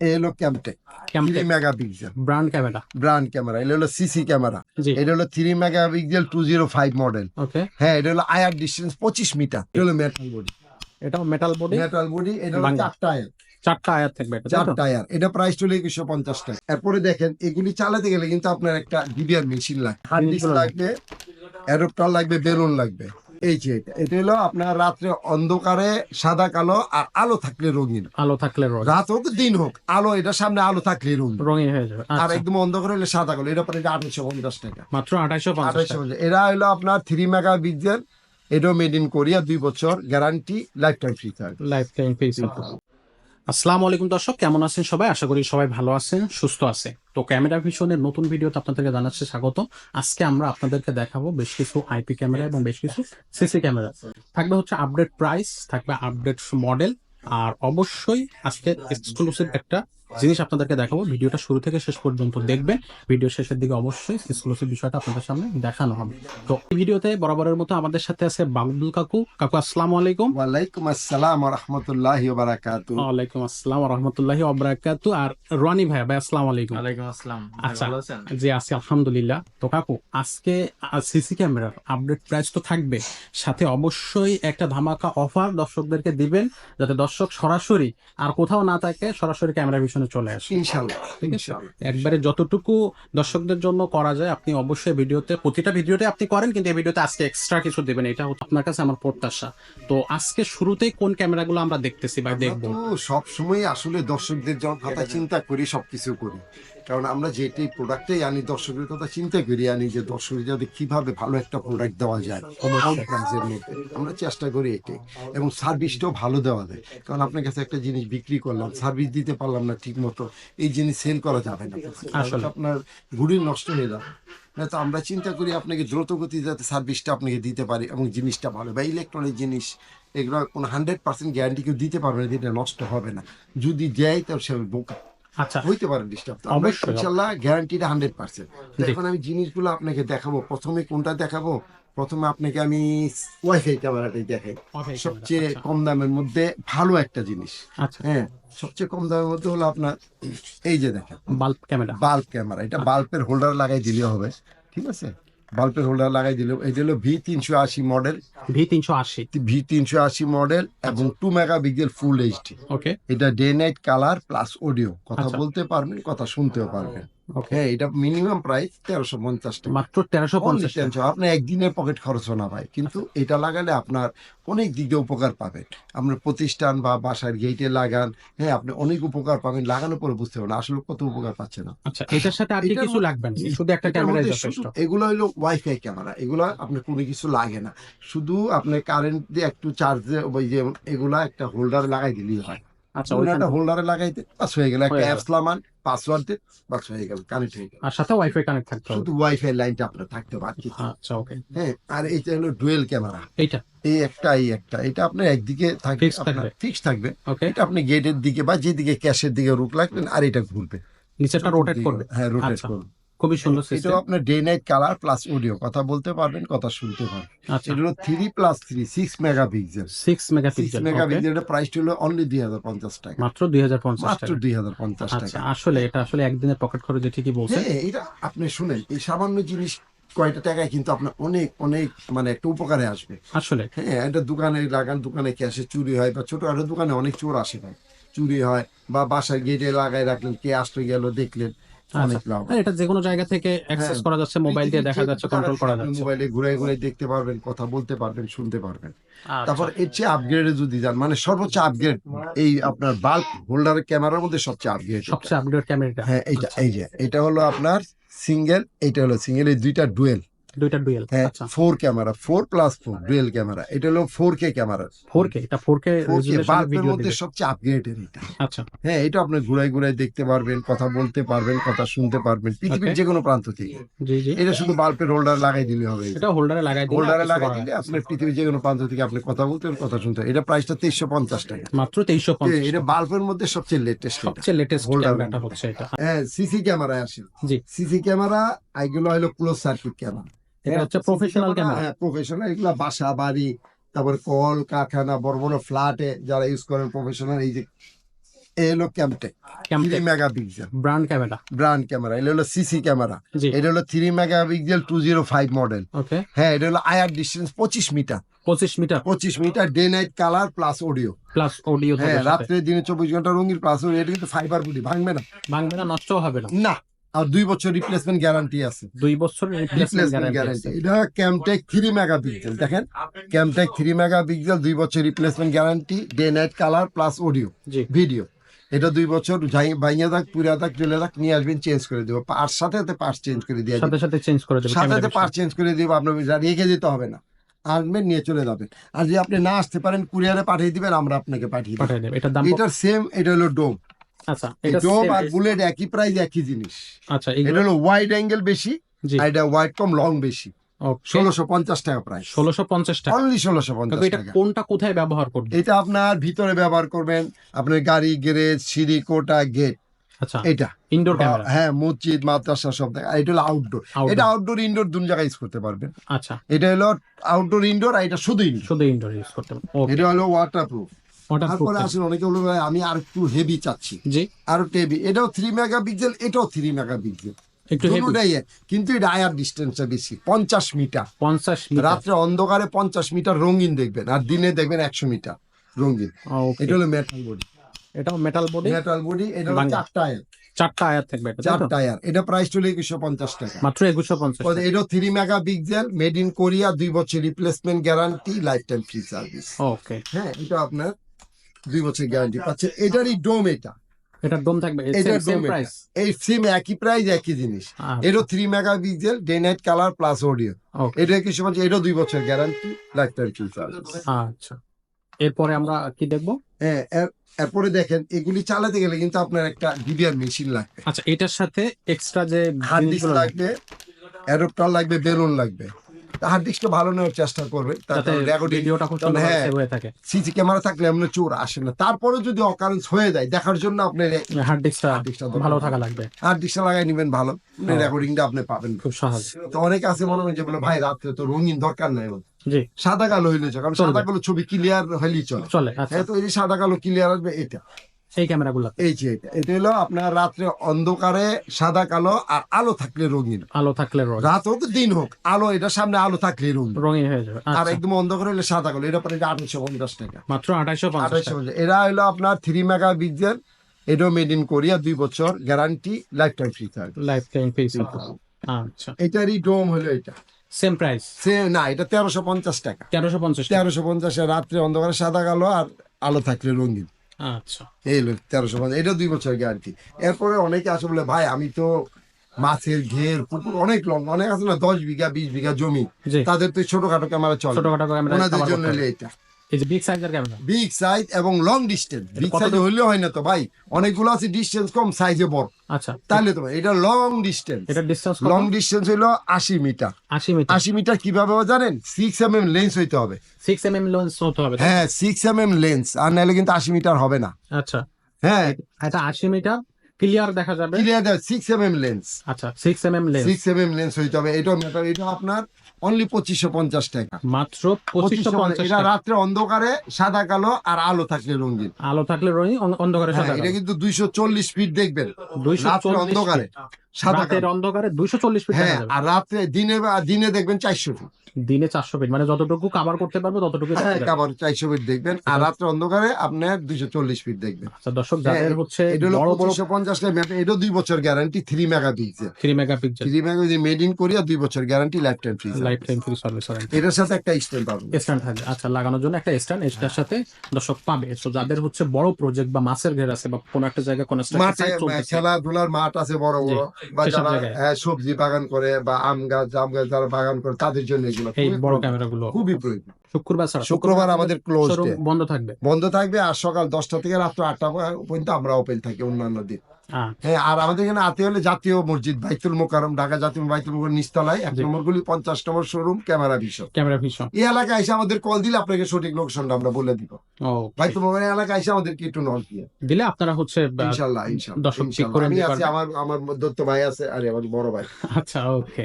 এই হলো Camtek 3 megapixel brand camera. এটা হলো সিসি ক্যামেরা। এটা হলো 3 মেগাপিক্সেল 205 মডেল। ওকে, হ্যাঁ, এটা হলো আয়ার ডিস্টেন্স 25 মিটার। এটা হলো মেটাল বডি। এটাও মেটাল বডি। এটা হলো 4টা আয়ার। 4টা আয়ার থাকবে এটা, তাই তো? 4টা আয়ার। এটা প্রাইস হলো 2150 টাকা। এরপরে দেখেন, এগুলি চালাতে গেলে কিন্তু আপনার একটা ডিবিআর মেশিন লাগবে, হার্ড ডিস্ক লাগবে, অ্যাডাপ্টার লাগবে, বেলুন লাগবে। এই যে এটা হলো আপনার রাত্রে অন্ধকারে সাদা কালো, আর আলো থাকলে রঙিন। রাত হোক দিন হোক, আলো এটা সামনে আলো থাকলে রঙিন হয়ে যাবে। আর একদম অন্ধকার হলে সাদা কালো। এটা পরে 2850 টাকা, মাত্র 2850 টাকা। এরা হলো আপনার 3 মেগাপিক্সেল। এটাও মেড ইন কোরিয়া, 2 বছর গ্যারান্টি, লাইফ টাইম ফ্রি থাকবে। আসসালামু আলাইকুম দর্শক, কেমন আছেন সবাই? আশা করি সবাই ভালো আছেন, সুস্থ আছে। তো ক্যামেরা ভিশনের নতুন ভিডিওতে আপনাদেরকে জানাচ্ছি স্বাগত। আজকে আমরা আপনাদেরকে দেখাবো বেশ কিছু আইপি ক্যামেরা এবং বেশ কিছু সিসি ক্যামেরা। থাকবে হচ্ছে আপডেট প্রাইস, থাকবে আপডেট মডেল, আর অবশ্যই আজকে এক্সক্লুসিভ একটা জিনিস আপনাদেরকে দেখাবো। ভিডিওটা শুরু থেকে শেষ পর্যন্ত দেখবেন। ভিডিও শেষের দিকে অবশ্যই এক্সক্লুসিভ বিষয়টা আপনাদের সামনে দেখানো হবে। তো এই ভিডিওতে বরাবরের মতো আমাদের সাথে আছে বাবুল কাকু। আসসালামু আলাইকুম। ওয়ালাইকুম আসসালাম ওয়া রাহমাতুল্লাহি ওয়া বারাকাতুহু। ওয়ালাইকুম আসসালাম ওয়া রাহমাতুল্লাহি ওয়া বারাকাতুহু। আর রনি ভাই, আসসালামু আলাইকুম। ওয়ালাইকুম আসসালাম। আচ্ছা, ভালো আছেন? জি আছি আলহামদুলিল্লাহ। তো কাকু, আজকে সিসি ক্যামেরার আপডেট প্রাইস তো থাকবে, সাথে অবশ্যই একটা ধামাকা অফার দর্শকদেরকে দিবেন, যাতে দর্শক সরাসরি আর কোথাও না থাকে, সরাসরি ক্যামেরা ভিশনে চলে আসে ইনশাআল্লাহ। ঠিক আছে? একবারে যতটুকু দর্শকদের জন্য করা যায় আপনি অবশ্যই ভিডিওতে, প্রতিটা ভিডিওতে আপনি করেন, কিন্তু এই ভিডিওতে আজকে এক্সট্রা কিছু দেবেন, এটা হচ্ছে আপনার কাছে আমার প্রত্যাশা। তো আজকে শুরুতেই কোন ক্যামেরাগুলো আমরা দেখতেছি বা দেখবো? সব সময় আসলে দর্শকদের কথা চিন্তা করি, সবকিছু করি। কারণ আমরা যেটাই প্রোডাক্টই আনি, দর্শকের কথা চিন্তা করি আনি, যে দর্শকের যাতে কিভাবে ভালো একটা প্রোডাক্ট দেওয়া যায় কম প্রাইসের মধ্যে। আমরা চেষ্টা করি এটাই, এবং সার্ভিসটাও ভালো দেওয়া যায়। কারণ আপনার কাছে একটা জিনিস বিক্রি করলাম, সার্ভিস দিতে পারলাম না ঠিক মতো, এই জিনিস সেল করা যাবে না, আসলে আপনার ঘুড়ি নষ্ট হয়ে যাবে। তো আমরা চিন্তা করি আপনাকে দ্রুত গতি যাতে সার্ভিসটা আপনাকে দিতে পারি, এবং জিনিসটা ভালো। বা ইলেকট্রনিক জিনিস, এগুলো কোনো 100% গ্যারান্টি কেউ দিতে পারবে না যে এটা নষ্ট হবে না। যদি দেয় তাহলে সে বোকা। আচ্ছা, হইতে পারে ডিস্টার্ব, অবশ্যই ইনশাল্লাহ গ্যারান্টিটা 100%। এখন আমি জিনিসগুলো আপনাকে দেখাবো। প্রথমে কোনটা দেখাবো? প্রথমে আপনাকে আমি ওয়াইফাই ক্যামেরাটাই দেখাই। সবচেয়ে কম দামের মধ্যে ভালো একটা জিনিস। হ্যাঁ, সবচেয়ে কম দামের মধ্যে হলো আপনার এই যে দেখেন, বাল্ব ক্যামেরা। এটা বাল্বের হোল্ডার লাগাই দিলে হবে, ঠিক আছে? বাল্বের হোল্ডার লাগাই দিলে, এটা হলো V380 মডেল। V380 মডেল এবং 2 মেগাপিক্সেল ফুল এইচডি। ওকে, এটা day night colour plus audio, কথা বলতে পারবেন, কথা শুনতেও পারবেন। হ্যাঁ, এটা মিনিমাম প্রাইস 1350 টাকা, মাত্র 1350 টাকা। আপনার একদিনের পকেট খরচ না ভাই, কিন্তু এটা লাগালে আপনার অনেক দিক দিয়ে উপকার পাবেন। আপনার প্রতিষ্ঠান বা বাসার গেটে লাগান, হ্যাঁ, আপনি অনেক উপকার পাবেন। লাগানোর পরে বুঝতে পারবেন আসলে কত উপকার পাচ্ছেন। আচ্ছা, এটার সাথে আর কি কিছু লাগবে না, শুধু একটা ক্যামেরাই যথেষ্ট? এগুলো হলো ওয়াইফাই ক্যামেরা, এগুলো আপনার কোনো কিছু লাগে না, শুধু আপনার কারেন্ট দিয়ে একটু চার্জে, ওই যে এগুলা একটা হোল্ডার লাগাই দিলেই হয়। আচ্ছা, ওইটা হোল্ডারে লাগাইতে বাস হয়ে গেল, একটা অ্যাপস লামান, পাসওয়ার্ড দিয়ে বাস হয়ে গেল, কানেক্ট হয়ে গেল। আর সাথে ওয়াইফাই কানেক্ট থাকতে হবে, শুধু ওয়াইফাই লাইনটা আপনার থাকতে হবে, আর কি। আচ্ছা, ওকে। হ্যাঁ, আর এইটা হলো ডুয়েল ক্যামেরা। এইটা এই একটা এটা আপনার একদিকে থাকবে, আপনার ফিক্স থাকবে। এটা আপনি গেটের দিকে বা যেদিকে ক্যাশের দিকে রুট লাগবেন, আর এটা ঘুরবে, নিচেটা রোটেট করবে। হ্যাঁ, রোটেট করবে। খুবই সুন্দর সিস্টেম। এটাও আপনার day night colour plus audio, কথা বলতে পারবেন, কথা শুনতে পারবেন। এটা হলো 3+3 6 মেগাপিক্সেল। 6 মেগাপিক্সেল। এটা প্রাইস হলো অনলি 2050 টাকা, মাত্র 2050 টাকা। মাত্র 2050 আচ্ছা, টাকা। আসলে এটা আসলে একদিনের পকেট খরচ, ঠিকই বলছেন। হ্যাঁ, এটা আপনি শুনেন, এই সামান্য জিনিস কয়টা টাকায় কিন্তু আপনার অনেক অনেক মানে একটা উপকারে আসবে আসলে। হ্যাঁ, এটা দোকানে লাগান, দোকানে ক্যাশে চুরি হয়, বা ছোট একটা দোকানে অনেক চোর আসে ভাই, চুরি হয়, বা বাসায় গেটে লাগাই রাখলেন, কে আসতে গেল দেখলেন, অনেক লাভ। এটা যে কোনো জায়গা থেকে অ্যাক্সেস করা যাচ্ছে, মোবাইল দিয়ে দেখা যাচ্ছে, কন্ট্রোল করা যাচ্ছে। মোবাইলে ঘুরে ঘুরে দেখতে পারবেন, কথা বলতে পারবেন, শুনতে পারবেন। তারপর এর চেয়ে আপগ্রেডে যদি যান, মানে সর্বোচ্চ আপগ্রেড এই আপনার বাল্ব হোল্ডার ক্যামেরার মধ্যে সবচেয়ে আপগ্রেড ক্যামেরা। হ্যাঁ, এইটা এই যে এটা হলো আপনার সিঙ্গেল, এইটা হলো সিঙ্গেল, এই দুইটা ডুয়েল। হ্যাঁ, 4 ক্যামেরা, 4+4 ডুয়েল ক্যামেরা। এটা হলো 4K ক্যামেরা। 4K, এটা 4K বাল্বের মধ্যে সবচেয়ে আপগ্রেডেড এটা। আচ্ছা, হ্যাঁ, এটা আপনি ঘুরাই ঘুরাই দেখতে পারবেন, কথা বলতে পারবেন, কথা শুনতে পারবেন পৃথিবীর যে কোনো প্রান্ত থেকে। জি জি, এটা শুধু বাল্বের হোল্ডার লাগাই দিলে হবে। এটা হোল্ডারে লাগাই দিলে আপনার পৃথিবীর যে কোনো প্রান্ত থেকে আপনি কথা বলতে, কথা শুনতে। এটা প্রাইসটা 2350 টাকা, মাত্র 2350। এটা বাল্বের মধ্যে সবচেয়ে লেটেস্ট ক্যামেরাটা হচ্ছে এটা। হ্যাঁ, সিসি ক্যামেরায় আসে। জি, সিসি ক্যামেরা এগুলো হলো ক্লোজ সার্কিট ক্যামেরা। এটা হচ্ছে প্রফেশনাল ক্যামেরা। হ্যাঁ, প্রফেশনাল। এগুলো বাসা বাড়ি, তারপর কল কারখানা, বড় বড় ফ্ল্যাটে যারা ইউজ করেন প্রফেশনাল, এই যে এই হলো Camtek 3 megapixel brand camera. Brand camera. এটা হলো সিসি ক্যামেরা। জি। এটা হলো 3 মেগাপিক্সেল 205 মডেল। ওকে। হ্যাঁ, এটা হলো IR distance 25 metre. 25 metre 25 metre day night colour plus audio. Plus audio থাকবে হ্যাঁ, সাথে। রাত্রে দিনে 24 ঘন্টা রঙিন প্লাস অডিও। এটা কিন্তু ফাইবার বডি, ভাঙবে না। ভাঙবে না, নষ্টও হবে না। না, আর 2 বছর রিপ্লেসমেন্ট গ্যারান্টি আছে। 2 বছরের রিপ্লেসমেন্ট রিপ্লেসমেন্ট গ্যারান্টি গ্যারান্টি। আছে। এটা ক্যামটেক 3 মেগাপিক্সেল। দেখেন, ক্যামটেক 3 মেগাপিক্সেল, 2 বছর replacement guarantee, day night colour plus audio জি। ভিডিও। এটা 2 বছর ভাইয়া থাক, পুরা থাক, চলে থাক, নিয়ে আসবেন, চেঞ্জ করে দেবো। পার্টস সাথে পার্টস চেঞ্জ করে দিয়ে সাথে সাথে চেঞ্জ করে দেবে সাথে ক্যামেরা। পার্টস চেঞ্জ করে দিব। আপনার রেখে যেতে হবে না, আসবেন নিয়ে চলে যাবেন। আর যদি আপনি না আসতে পারেন, কুরিয়ারে পাঠিয়ে দিবেন, আমরা আপনাকে পাঠিয়ে দেবো। পাঠিয়ে দেবে। এটার দাম এটার সেম, এটা হলো ডোম। আচ্ছা, এটা ডোম same আর price। বুলেট একই প্রাইস, একই জিনিস। আচ্ছা, এটা এগুলো হলো ওয়াইড অ্যাঙ্গেল বেশি, জি। আর এটা ওয়াইড কম, লং বেশি। ওকে। 1650 টাকা প্রাইস। 1650 টাকা। অনলি কাকু 1650 এটা টাকা। কোনটা কোথায় ব্যবহার করবে? এটা আপনার ভিতরে ব্যবহার করবেন, আপনার গাড়ি, গ্যারেজ, সিঁড়ি, কোটা, গেট। আচ্ছা, এটা ইনডোর ক্যামেরা। হ্যাঁ, মসজিদ, মাদ্রাসা সব জায়গায়। এটা হলো আউটডোর। Outdoor। এটা আউটডোর ইনডোর দুই জায়গায় ইউজ করতে পারবেন। আচ্ছা, এটা হলো আউটডোর ইনডোর, আর এটা শুধু ইনডোর। শুধু ইনডোর ইউজ করতে হবে। ওকে। এটা হলো ওয়াটারপ্রুফ। ওয়াটারপ্রুফ। তারপরে আসলে অনেকে বলবে ভাই, আমি আর একটু হেভি চাচ্ছি, জি, আরো হেভি। এটাও 3 মেগাপিক্সেল, এটাও 3 মেগাপিক্সেল, একটু হেভি। দুটোটাই এক। কিন্তু এটা আয়ার ডিস্টেন্সটা বেশি, 50 মিটার। 50 মিটার। রাত্রে অন্ধকারে 50 মিটার রঙিন দেখবেন, আর দিনে দেখবেন 100 মিটার রঙিন। ওকে। এটা হলো মেটাল বডি। এটাও মেটাল বডি। Metal body. এটা হলো বাংলা। 4টা আয়ার। 4টা আয়াত থাকবে এটা, তাই তো? 4টা আয়ার। এটা প্রাইস চলে 2150 টাকা। মাত্র 2150 টাকা। এটাও 3 মেগাপিক্সেল, মেড ইন কোরিয়া, 2 বছর replacement guarantee, life time free service. Okay. হ্যাঁ, এটা আপনার 2 বছর গ্যারান্টি পাচ্ছেন। এটারই ডোম। এটার দাম থাকবে এটা সেম ডোম। প্রাইস। এই সেম একই প্রাইস, একই জিনিস। আচ্ছা। এটাও 3 megapixel, day night colour plus audio. Okay. এটা কি সময়, এটাও 2 বছর guarantee, life time free service. আচ্ছা, এরপরে আমরা কি দেখবো? হ্যাঁ, এরপরে দেখেন, এগুলি চালাতে গেলে কিন্তু আপনার একটা ডিবিআর মেশিন লাগবে, আচ্ছা, এটার সাথে এক্সট্রা যে হার্ড ডিস্ক জিনিসগুলো লাগবে, অ্যাডাপ্টার লাগবে, বেলুন লাগবে। হার্ড ডিস্কটা ভালো নেওয়ার চেষ্টা করবে, যাতে রেকর্ডিং। ভিডিওটা খুব সুন্দর হ্যাঁ, সেভ হয়ে থাকে। সিসি ক্যামেরা থাকলে এমন চোর আসে না। তারপরে যদি অকারেন্স হয়ে যায়, দেখার জন্য আপনি হার্ড ডিস্কটা হার্ড ডিস্কটা দরকার। ভালো থাকা লাগবে, হার্ড ডিস্কটা লাগাই নেবেন, ভালো হ্যাঁ। রেকর্ডিংটা আপনি পাবেন। খুব সহজ। তো অনেকে আছে মনে হয় যে বলে, ভাই রাত্রে তো রঙিন দরকার নাই, জি, সাদা কালো হইলে চলে, কারণ চলবে। সাদা কালো ছবি ক্লিয়ার হইলেই চলে। চলে। আচ্ছা, হ্যাঁ, তো এই যে সাদা কালো ক্লিয়ার আসবে, এটা এই ক্যামেরাগুলো এই যে এটা হলো আপনার রাত্রে অন্ধকারে সাদা কালো, আর আলো থাকলে রঙিন। আলো থাকলে রাত হোক দিন হোক, আলো, এটা সামনে আলো থাকলে রঙিন। রঙিন হয়ে যাবে। আর আচ্ছা, একদম অন্ধকার হলে সাদা কালো। এটা পরে 2850 টাকা। মাত্র 2850 টাকা। 2850। এরা হলো আপনার 3 মেগাপিক্সেল, এটাও মেড ইন কোরিয়া, 2 বছর guarantee, life time free service. Life time face. আচ্ছা, এটারই ডোম হলো এটা। Same price. না, এটা 1350 টাকা। 1350 টাকা। 1350। রাত্রে অন্ধকারে সাদা কালো, আর আলো থাকলে রঙিন। আচ্ছা, এই হলো 1350। এটা 2 বছর গ্যারান্টি। এরপরে অনেকে আসে বলে, ভাই আমি তো মাছের ঘের, পুকুর অনেক লং, অনেক আছে না 10 বিঘা 20 বিঘা জমি, জি, তাদের তো ছোটখাটো ক্যামেরা চলে, ছোটখাটো ক্যামেরা ওনাদের জন্য হলো এটা এই যে বিগ সাইজের ক্যামেরা। বিগ সাইজ এবং লং ডিস্টেন্স। বিগ সাইজ হইলে হয় না তো ভাই, অনেকগুলো আছে ডিস্টেন্স কম, সাইজে বড়, আচ্ছা, তাহলে তো এটা লং ডিস্টেন্স। এটা ডিসটেন্স লং ডিস্টেন্স হইলো 80 মিটার। 80 মিটার। 80 মিটার কিভাবে হবে জানেন? 6 mm লেন্স হইতে হবে। 6 mm লেন্স হতে হবে। হ্যাঁ, 6 mm লেন্স, আর নাহলে কিন্তু 80 মিটার হবে না। আচ্ছা, হ্যাঁ, এটা 80 মিটার ক্লিয়ার দেখা যাবে। Clear 6 mm lens. আচ্ছা, 6 mm লেন্স। 6 mm লেন্স হইতে হবে। এটা ম্যাটার। এটা আপনার অনলি 2550 টাকা। মাত্র 2550 এটা টাকা। রাত্রে অন্ধকারে সাদা কালো, আর আলো থাকলে রঙিন। আলো থাকলে রঙিন, অন্ধকারে হ্যাঁ, সাদা এটা কালো। কিন্তু 240 ফিট দেখবেন, 240 রাত্রে অন্ধকারে সাদা রাতের কালো। অন্ধকারে 240 ফিট দেখা হ্যাঁ, যাবে। আর রাত্রে দিনে দেখবেন 400 ফিট। দিনে 400 ফিট, মানে যতটুকু কভার করতে পারবে ততটুকু দেখা হ্যাঁ, যাবে। আবার 400 ফিট দেখবেন, আর রাত্রে অন্ধকারে আপনার 240 ফিট দেখবেন। আচ্ছা, দর্শক যাদের হচ্ছে এটা হলো বড় বড় 2550 টাকা। এটা 2 বছর guarantee, 3 megapixel. 3 megapixel 3 megapixel made in Korea, 2 বছর guarantee, life time free. Life time free service warranty. এটার সাথে একটা স্ট্যান্ড পাবেন। স্ট্যান্ড থাকবে। আচ্ছা, লাগানোর জন্য একটা স্ট্যান্ড, এটার সাথে দর্শক পাবে। তো যাদের হচ্ছে বড় প্রজেক্ট বা মাছের ঘের আছে, বা কোনো একটা জায়গায় কনস্ট্রাকশন মাঠে সাইট চলতেছে, খেলাধুলার মাঠ আছে বড় বড়, বা সেসব যারা জায়গায়। সবজি বাগান করে, বা আম গাছ জাম গাছ যারা বাগান করে, তাদের জন্য এগুলো এই খুবই বড় প্রয়োজন। ক্যামেরাগুলো খুবই প্রয়োজন। শুক্রবার ছাড়া শুক্রবার আমাদের ক্লোজ শোরুম ডে, বন্ধ থাকবে। বন্ধ থাকবে। আর সকাল 10টা থেকে রাত্র 8টা পর্যন্ত আমরা ওপেন থাকি অন্যান্য দিন। হ্যাঁ, হ্যাঁ, আর আমাদের এখানে আতে হলে জাতীয় মসজিদ বাইতুল মোকাররম, ঢাকা জাতীয় বাইতুল মোকাররম নিচতলায় 1 নম্বর গুলি 50 number showroom, camera vision. Camera vision. এই এলাকায় এসে আমাদের কল দিলে আপনাকে সঠিক লোকেশনটা আমরা বলে দিব। ও, বাইতুল মোকাররম এলাকায় এসে আমাদেরকে একটু নক দিয়ে দিলে আপনারা হচ্ছে ইনশাআল্লাহ দর্শক ঠিক ইনশাআল্লাহ। করে আমি নিতে আছি, পারবেন। আমার দত্ত ভাই আছে, আর আমার বড় ভাই। আচ্ছা, ওকে।